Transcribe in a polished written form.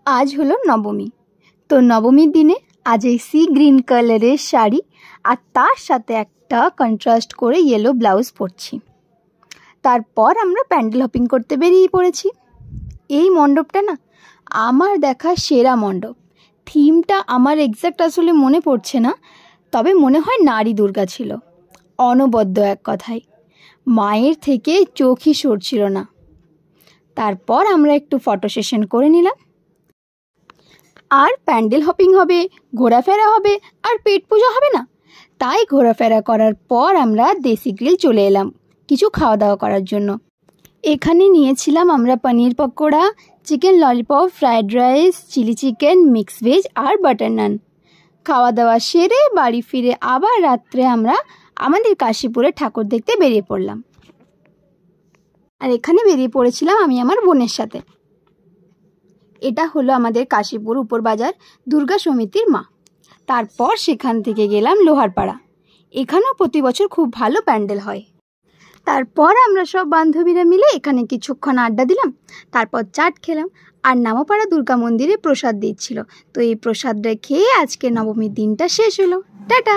আজ হলো নবমী। তো নবমীর দিনে আজ এই সি গ্রিন কালারের শাড়ি আর তার সাথে একটা কন্ট্রাস্ট করে ইয়েলো ব্লাউজ পরছি। তারপর আমরা প্যান্ডেল হপিং করতে বেরিয়ে পড়েছি। এই মণ্ডপটা না আমার দেখা সেরা মণ্ডপ। থিমটা আমার এক্স্যাক্ট আসলে মনে পড়ছে না, তবে মনে হয় নারী দুর্গা ছিল। অনবদ্য এক কথায়, মায়ের থেকে চোখই সরছিল না। তারপর আমরা একটু ফটো সেশন করে নিলাম, আর প্যান্ডেল হপিং হবে, ঘোরাফেরা হবে, আর পেট পূজা হবে না। তাই ঘোরাফেরা করার পর আমরা দেশি গ্রিল চলে এলাম কিছু খাওয়া দাওয়া করার জন্য। এখানে নিয়েছিলাম আমরা paneer pakora, chicken lollipop, fried rice, chilli chicken, mix veg আর বাটার নান। খাওয়া দাওয়া সেরে বাড়ি ফিরে আবার রাত্রে আমরা আমাদের কাশীপুরে ঠাকুর দেখতে বেরিয়ে পড়লাম। আর এখানে বেরিয়ে পড়েছিলাম আমি আমার বোনের সাথে। এটা হলো আমাদের কাশীপুর উপর বাজার দুর্গা সমিতির মা। তারপর সেখান থেকে গেলাম লোহারপাড়া। এখানেও প্রতি বছর খুব ভালো প্যান্ডেল হয়। তারপর আমরা সব বান্ধবীরা মিলে এখানে কিছুক্ষণ আড্ডা দিলাম, তারপর চাট খেলাম। আর নামপাড়া দুর্গা মন্দিরে প্রসাদ দিচ্ছিল, তো এই প্রসাদটা খেয়ে আজকে নবমীর দিনটা শেষ হলো। টাটা।